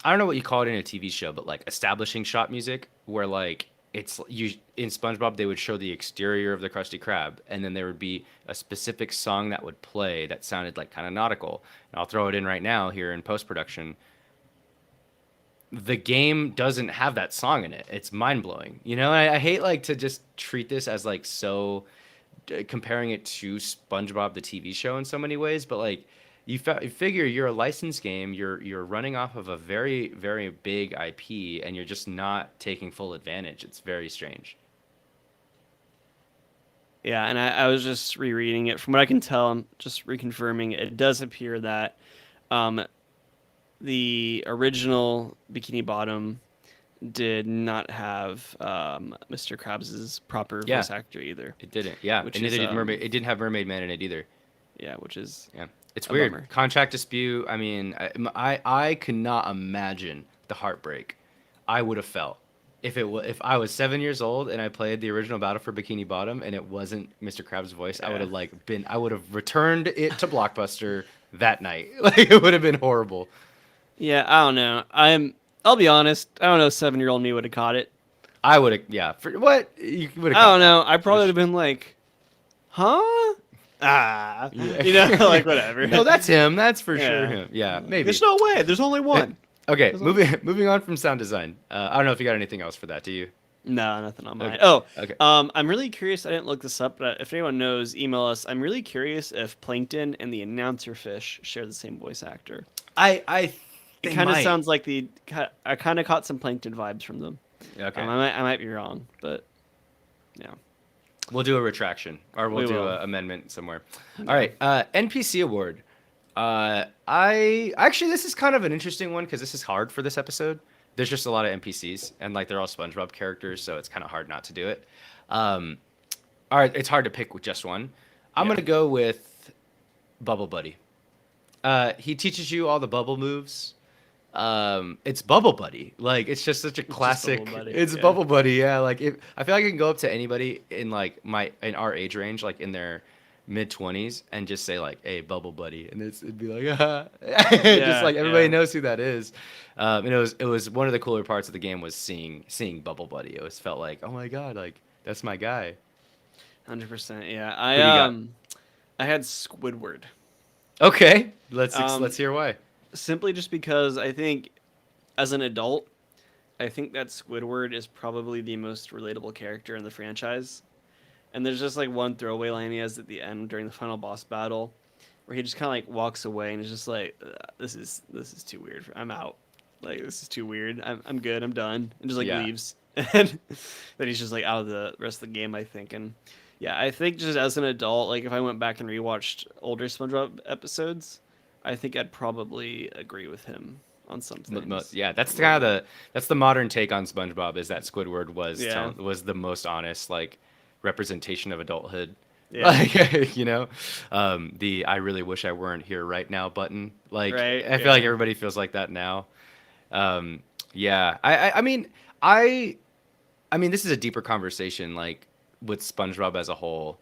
I don't know what you call it in a TV show, but like establishing shot music, where like it's you in SpongeBob they would show the exterior of the Krusty Krab, and then there would be a specific song that would play that sounded like kind of nautical. And I'll throw it in right now here in post production. The game doesn't have that song in it. It's mind blowing. You know, I hate like to just treat this as like so comparing it to SpongeBob the TV show in so many ways, but like you figure you're a licensed game, you're running off of a very very big IP, and you're just not taking full advantage. It's very strange. Yeah, and I was just rereading it. From what I can tell, I'm just reconfirming. It does appear that um, the original Bikini Bottom did not have Mr. Krabs' proper Yeah, voice actor either. it didn't. Yeah, Which and is neither did Mermaid. It didn't have Mermaid Man in it either. yeah, which is Yeah, it's a weird. bummer. Contract dispute. I mean, I could not imagine the heartbreak I would have felt if I was 7 years old and I played the original Battle for Bikini Bottom and it wasn't Mr. Krabs' voice. I would have I would have returned it to Blockbuster that night. Like it would have been horrible. Yeah, I don't know. I'll be honest. I don't know. 7-year-old me would have caught it. I would have. Yeah. For what you would have. I don't know. I probably would have been like, huh? Ah, Yeah. like whatever. No, that's him. That's for Yeah. sure him. Yeah, maybe. There's no way. There's only one. Okay, moving on from sound design. I don't know if you got anything else for that. Do you? No, nothing on mine. Okay. Oh, Okay. I'm really curious. I didn't look this up, but if anyone knows, email us. I'm really curious if Plankton and the announcer fish share the same voice actor. I It kind of sounds like I kind of caught some Plankton vibes from them. Okay. I might be wrong, but yeah. We'll do a retraction, or we'll We do will. an amendment somewhere. All right. NPC Award. I actually this is kind of an interesting one because this is hard for this episode. There's just a lot of NPCs and like they're all SpongeBob characters, so it's kind of hard not to do it. All right, it's hard to pick with just one. I'm gonna go with Bubble Buddy. He teaches you all the bubble moves. It's Bubble Buddy. Like it's just such a classic. Bubble Buddy, It's yeah. Bubble Buddy. Yeah. Like I feel like I can go up to anybody in like in our age range, like in their mid-20s, and just say like, "Hey, Bubble Buddy," and it'd be like, just like everybody yeah. knows who that is. And it was one of the cooler parts of the game was seeing Bubble Buddy. It was felt like, oh my god, like that's my guy. 100%. Yeah. do you got? I had Squidward. Okay, let's Um, hear why. Simply just because I think as an adult, I think that Squidward is probably the most relatable character in the franchise. And there's just like one throwaway line he has at the end during the final boss battle where he just kind of like walks away and is just like, this is too weird. I'm out. Like this is too weird. I'm good. I'm done. And just like Yeah. leaves. And then he's just like out of the rest of the game, I think. And yeah, I think just as an adult, like if I went back and rewatched older SpongeBob episodes, I think I'd probably agree with him on some things. Yeah, that's kind of that's the modern take on SpongeBob is that Squidward Yeah. was the most honest like representation of adulthood. Yeah. Like you know, the I really wish I weren't here right now button. Like Right, I feel like yeah. everybody feels like that now. Yeah, I mean this is a deeper conversation like with SpongeBob as a whole.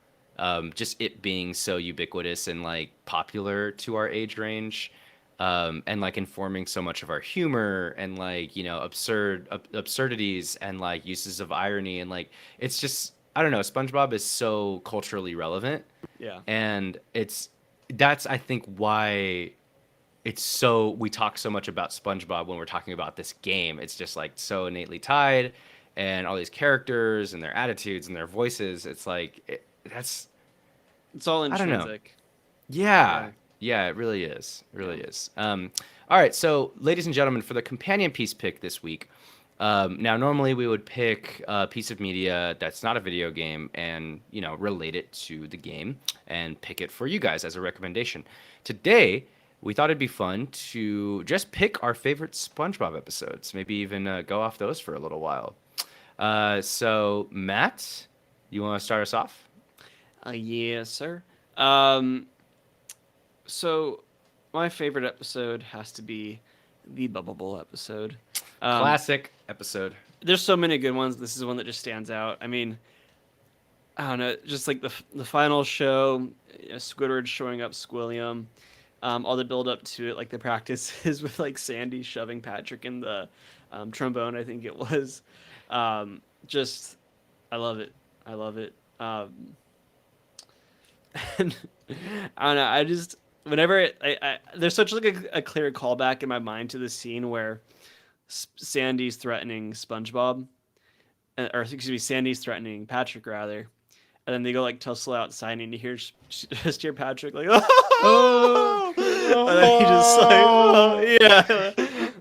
Just it being so ubiquitous and like popular to our age range, and like informing so much of our humor and like absurdities and like uses of irony and like it's just I don't know. SpongeBob is so culturally relevant, Yeah. and that's I think why it's so we talk so much about SpongeBob when we're talking about this game. It's just like so innately tied, and all these characters and their attitudes and their voices. It's like that's It's all I don't know. intrinsic. yeah, Yeah. yeah, it really is. It really is. All right, so ladies and gentlemen, for the companion piece pick this week. Now, normally we would pick a piece of media that's not a video game and relate it to the game and pick it for you guys as a recommendation. Today, we thought it'd be fun to just pick our favorite SpongeBob episodes, maybe even go off those for a little while. So, Matt, you want to start us off? Yes, sir. Um, so my favorite episode has to be the Bubble Bowl episode. Classic episode. There's so many good ones. This is one that just stands out. I mean, I don't know, just like the final show, Squidward showing up, Squilliam, all the build up to it, like the practices with like Sandy shoving Patrick in the trombone, I think it was. Just, I love it. I love it. And I don't know. I just whenever there's such like a clear callback in my mind to the scene where Sandy's threatening SpongeBob, or excuse me, Sandy's threatening Patrick rather, and then they go like tussle outside, and you hear just hear Patrick like, oh, and then he just like, oh, yeah,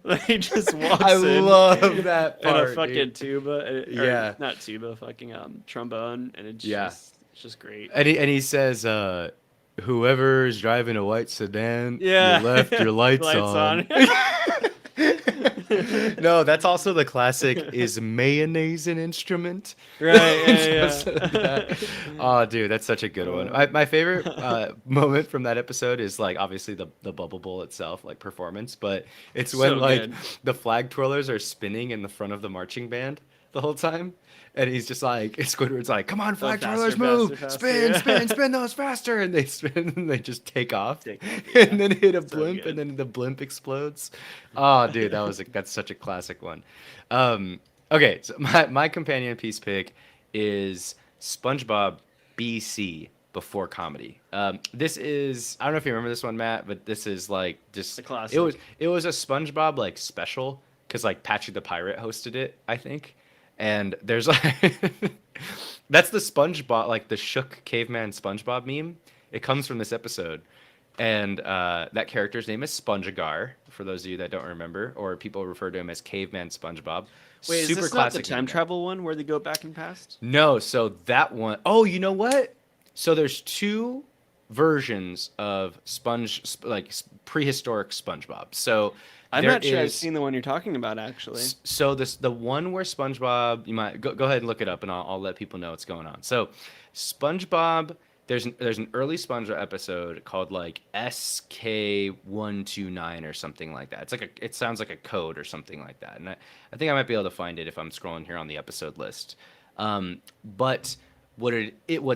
then he just walks I in. love that And part. a fucking dude. tuba, Yeah. not tuba, fucking trombone, and Yeah. it's just great. And he says, whoever's driving a white sedan, Yeah, you left your lights, lights on. No, that's also the classic, is mayonnaise an instrument? Right, Oh, dude, that's such a good one. My favorite moment from that episode is like obviously the bubble bowl itself, like performance, but it's when So like good. the flag twirlers are spinning in the front of the marching band the whole time. And he's just like, Squidward's like, come on, flag faster, twirlers, move, faster, faster, spin, yeah. spin, spin those faster, and they spin, and they just take off, Take off, yeah. and then hit a So blimp, good. and then the blimp explodes. Oh, dude, that's such a classic one. Okay, so my companion piece pick is SpongeBob BC before comedy. This is, I don't know if you remember this one, Matt, but this is like just A classic. it was a SpongeBob like special because like Patrick the Pirate hosted it, I think. And there's like that's the SpongeBob, like the shook caveman SpongeBob meme. It comes from this episode. And that character's name is Spongegar, for those of you that don't remember, or people refer to him as Caveman SpongeBob. Wait, is Super this not the classic time meme. travel one where they go back in past? No, so that one, oh, you know what? So there's two versions of prehistoric SpongeBob. So I'm there not sure I've is- seen the one you're talking about actually. So the one where SpongeBob, you might go ahead and look it up, and I'll let people know what's going on. So SpongeBob, there's an early SpongeBob episode called like SK129 or something like that. It's like it sounds like a code or something like that, and I think I might be able to find it if I'm scrolling here on the episode list. But what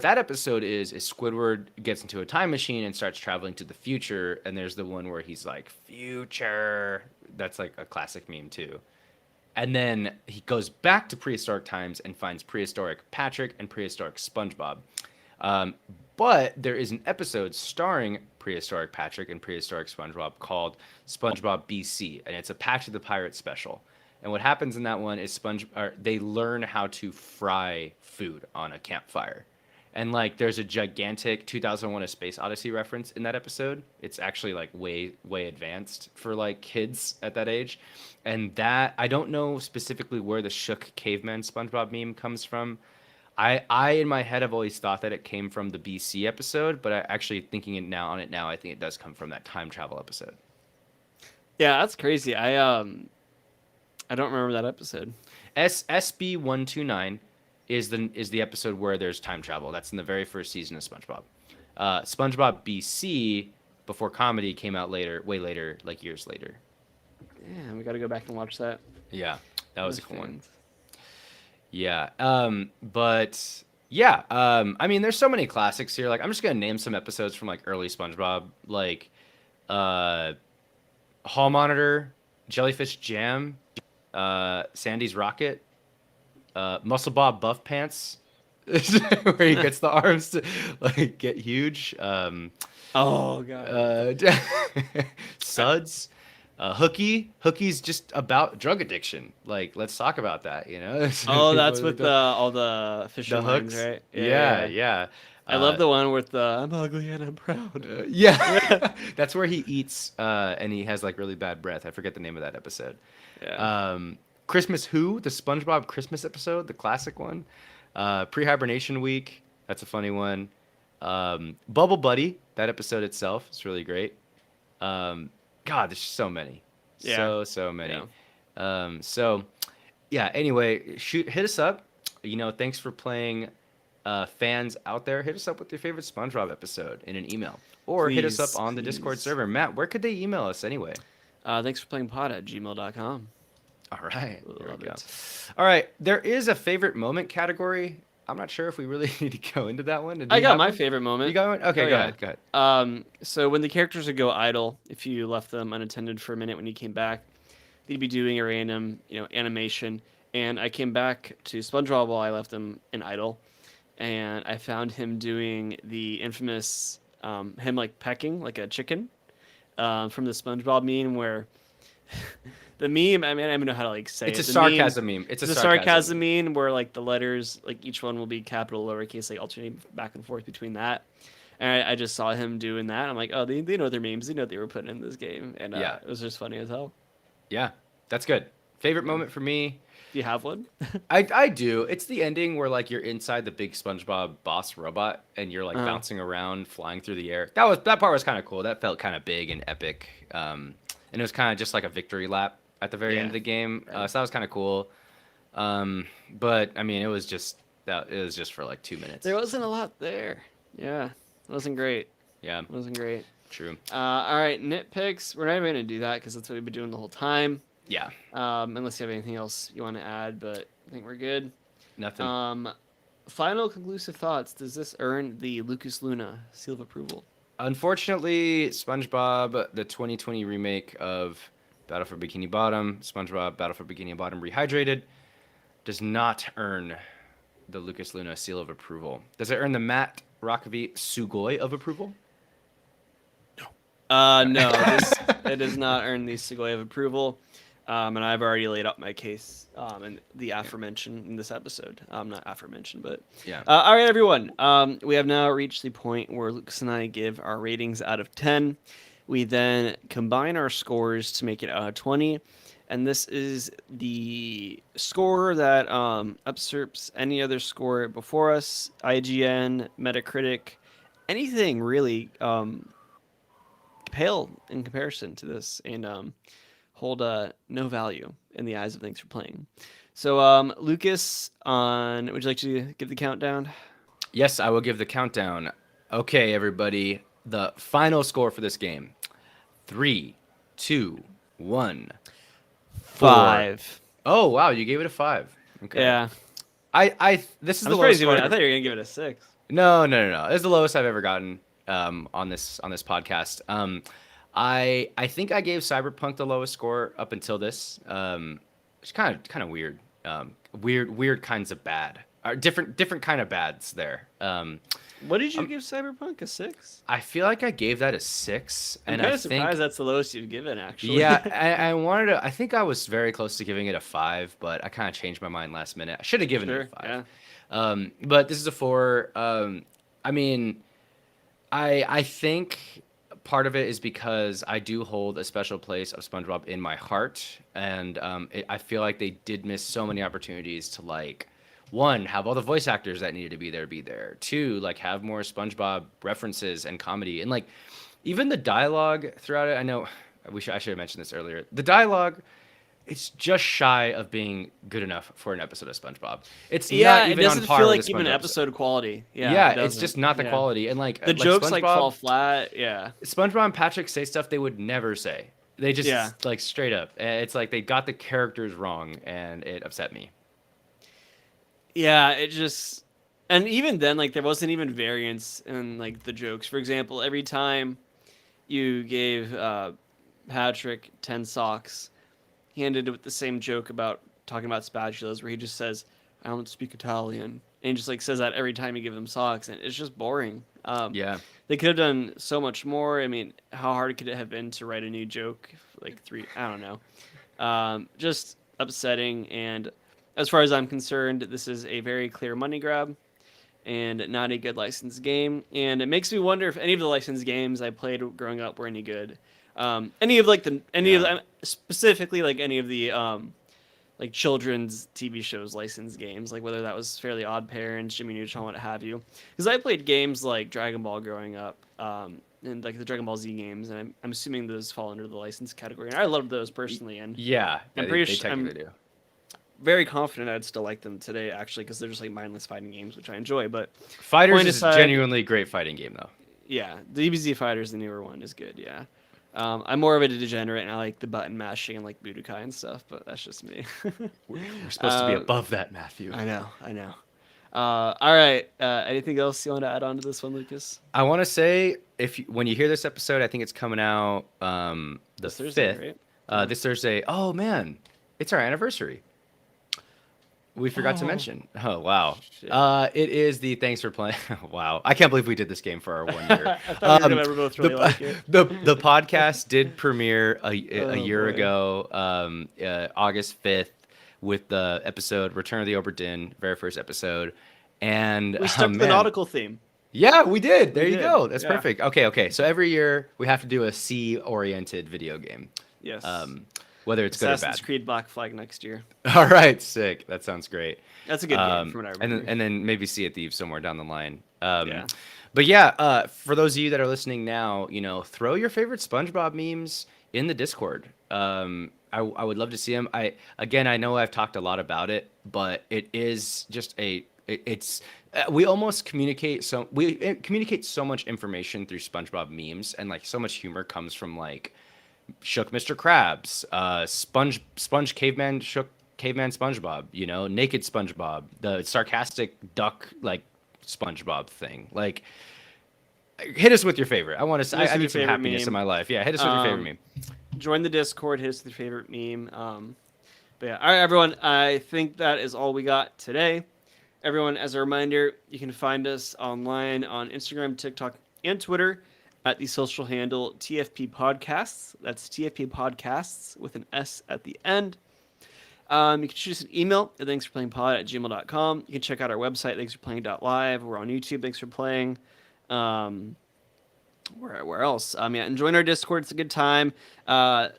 that episode is Squidward gets into a time machine and starts traveling to the future, and there's the one where he's like, future. That's like a classic meme too. And then he goes back to prehistoric times and finds prehistoric Patrick and prehistoric SpongeBob. But there is an episode starring prehistoric Patrick and prehistoric SpongeBob called SpongeBob BC, and it's a Patrick the Pirate special. And what happens in that one is they learn how to fry food on a campfire. And like there's a gigantic 2001 A Space Odyssey reference in that episode. It's actually like way advanced for like kids at that age. And that I don't know specifically where the shook caveman SpongeBob meme comes from. I in my head have always thought that it came from the BC episode, but I actually thinking it now, I think it does come from that time travel episode. Yeah, that's crazy. I don't remember that episode. SB129 is the episode where there's time travel. That's in the very first season of SpongeBob. SpongeBob BC before comedy came out later, way later, like years later. Yeah, we got to go back and watch that. Yeah, that was a Those cool one. fans. Yeah. But yeah, I mean, there's so many classics here. Like, I'm just gonna name some episodes from like early SpongeBob, like Hall Monitor, Jellyfish Jam, Sandy's Rocket, Muscle Bob Buff Pants, where he gets the arms to like get huge. Oh god. Suds. Hookie's just about drug addiction. Like, let's talk about that, you know? Oh, that's with all the fishing the lines, hooks. right? Yeah. I love the one with the I'm ugly and I'm proud. Yeah. That's where he eats and he has like really bad breath. I forget the name of that episode. Yeah. Christmas Who, the SpongeBob Christmas episode, the classic one. Pre-hibernation week, that's a funny one. Bubble Buddy, that episode itself is really great. God, there's so many. Yeah. So many. Yeah. So yeah, anyway, hit us up. You know, thanks for playing. Fans out there, hit us up with your favorite SpongeBob episode in an email. Or hit us Please, up on the Discord please. server. Matt, where could they email us anyway? Thanks for playing pod@gmail.com. All right. There Love we go. it. All right. There is a favorite moment category. I'm not sure if we really need to go into that one. Do I you got have my one? favorite moment. You got one? Okay, Oh, go yeah. ahead. Go ahead. So when the characters would go idle, if you left them unattended for a minute when you came back, they'd be doing a random, animation. And I came back to SpongeBob while I left him in idle, and I found him doing the infamous him like pecking like a chicken from the SpongeBob meme where the meme. I mean, I don't even know how to like say It's it. a The meme, sarcasm meme. It's a the sarcasm sarcasm meme where like the letters, like each one will be capital, lowercase, like alternating back and forth between that. And I just saw him doing that. I'm like, oh, they know their memes. They know what they were putting in this game, and Yeah. it was just funny as hell. Yeah, that's good. Favorite Yeah. moment for me? Do you have one? I do. It's the ending where like you're inside the big SpongeBob boss robot and you're like Uh-huh. bouncing around, flying through the air. That part was kind of cool. That felt kind of big and epic. And it was kind of just like a victory lap at the very end Yeah. of the game. Right. So that was kind of cool. But I mean, it was just for like 2 minutes. There wasn't a lot there. Yeah, it wasn't great. Yeah, It wasn't great. true. All right, nitpicks. We're not even gonna do that because that's what we've been doing the whole time. Yeah, Unless you have anything else you want to add, but I think we're good. nothing. Final conclusive thoughts. Does this earn the Lucas Luna seal of approval? Unfortunately, SpongeBob, the 2020 remake of Battle for Bikini Bottom, SpongeBob Battle for Bikini Bottom Rehydrated, does not earn the Lucas Luna seal of approval. Does it earn the Matt Rockavy Sugoi of approval? No, it does not earn the Segoy of approval. And I've already laid out my case in the aforementioned in this episode. Not aforementioned, but Yeah. all right, everyone. We have now reached the point where Lucas and I give our ratings out of 10. We then combine our scores to make it out of 20. And this is the score that usurps any other score before us. IGN, Metacritic, anything really pale in comparison to this, and hold no value in the eyes of things for playing. So, Lucas, would you like to give the countdown? Yes, I will give the countdown. Okay, everybody. The final score for this game: 3, 2, 1. 5. Oh wow, you gave it a 5. Okay. Yeah, This is I the was lowest crazy. score. I thought you were gonna give it a 6. No. This is the lowest I've ever gotten on this podcast. I think I gave Cyberpunk the lowest score up until this. It's kind of weird. Weird kinds of bad. Different kind of bads there. What did you give Cyberpunk, a 6? I feel like I gave that a 6, I'm and kind I of think surprised that's the lowest you've given, actually. yeah, I wanted to. I think I was very close to giving it a 5, but I kind of changed my mind last minute. I should have given it a 5. Yeah. But this is a 4. I mean, I think part of it is because I do hold a special place of SpongeBob in my heart, and I feel like they did miss so many opportunities to like, 1, have all the voice actors that needed to be there. 2, like have more SpongeBob references and comedy, and like even the dialogue throughout it. I know I should have mentioned this earlier. The dialogue, it's just shy of being good enough for an episode of SpongeBob. It's not it even doesn't on par feel with like the even SpongeBob episode quality. Yeah, yeah, it it's doesn't. just not the Yeah. quality, and like The jokes like SpongeBob, fall flat. Yeah. SpongeBob and Patrick say stuff they would never say. They just Yeah. like straight up. It's like they got the characters wrong, and it upset me. Yeah, it just, and even then, like there wasn't even variance in like the jokes. For example, every time you gave Patrick 10 socks, he ended with the same joke about talking about spatulas, where he just says, "I don't speak Italian," and he just like says that every time you give him socks, and it's just boring. Yeah, They could have done so much more. I mean, how hard could it have been to write a new joke? Like 3, I don't know. Just upsetting. And as far as I'm concerned, this is a very clear money grab and not a good licensed game. And it makes me wonder if any of the licensed games I played growing up were any good. Any of like specifically like any of the like children's TV shows licensed games, like whether that was Fairly Odd Parents, Jimmy Neutron, what have you. Because I played games like Dragon Ball growing up, and like the Dragon Ball Z games, and I'm assuming those fall under the licensed category. And I loved those personally, and yeah. I'm they pretty sure technically do. very confident I'd still like them today, actually, because they're just like mindless fighting games, which I enjoy. But Fighters point is aside- genuinely a great fighting game, though. yeah, the DBZ Fighters, the newer one, is good. Yeah. I'm more of a degenerate, and I like the button mashing and like Budokai and stuff, but that's just me. We're supposed to be above that, Matthew. I know. All right. Anything else you want to add on to this one, Lucas? I want to say when you hear this episode, I think it's coming out the This Thursday, 5th. right? Yeah. This Thursday. Oh man, it's our anniversary. We forgot to mention. Oh wow. Shit. It is the thanks for playing. Wow, I can't believe we did this game for our 1 year. I thought we were both really like it. The podcast did premiere a year boy. ago, August 5th, with the episode Return of the Obra Dinn, very first episode, and We stuck to the man. nautical theme. Yeah, we did. There We you did. go. That's Yeah. perfect. Okay. So every year we have to do a sea-oriented video game, Yes. whether it's good or Assassin's bad. Creed Black Flag next year. All right, sick. That sounds great. That's a good game from what I remember. And then maybe Sea of Thieves somewhere down the line. Yeah. But yeah, for those of you that are listening now, throw your favorite SpongeBob memes in the Discord. I would love to see them. I know I've talked a lot about it, but it is just it's we almost communicate so much information through SpongeBob memes, and like so much humor comes from like Shook Mr. Krabs, Sponge Caveman Shook Caveman SpongeBob, Naked SpongeBob, the sarcastic duck like SpongeBob thing. Like, hit us with your favorite. I want to. I need some happiness in my life. Yeah, hit us with your favorite meme. Join the Discord. Hit us with your favorite meme. But yeah, all right, everyone. I think that is all we got today. Everyone, as a reminder, you can find us online on Instagram, TikTok, and Twitter at the social handle TFP Podcasts. That's TFP Podcasts with an S at the end. You can shoot us an email at thanksforplayingpod@gmail.com. You can check out our website, thanksforplaying.live. We're on YouTube. Thanks for playing. Where else? Yeah, and join our Discord. It's a good time.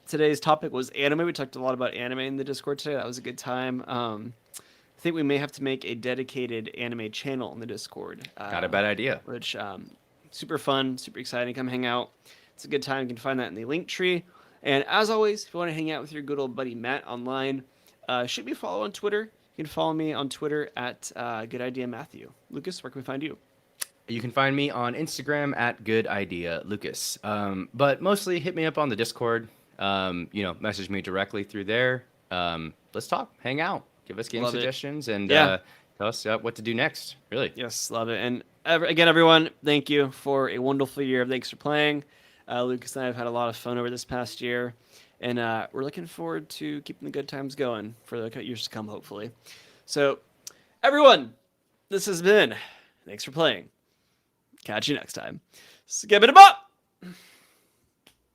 Today's topic was anime. We talked a lot about anime in the Discord today. That was a good time. I think we may have to make a dedicated anime channel in the Discord. Got a bad idea. Which super fun, super exciting. Come hang out. It's a good time. You can find that in the link tree. And as always, if you want to hang out with your good old buddy Matt online, shoot me a follow on Twitter. You can follow me on Twitter at Good Idea Matthew. Lucas, where can we find you? You can find me on Instagram at Good Idea Lucas. But mostly hit me up on the Discord. Message me directly through there. Let's talk, hang out, give us game suggestions, and tell us what to do next. Really. Yes, love it. And again, everyone, thank you for a wonderful year. Thanks for playing. Lucas and I have had a lot of fun over this past year, and we're looking forward to keeping the good times going for the years to come, hopefully. So, everyone, this has been Thanks for Playing. Catch you next time. Skip it up!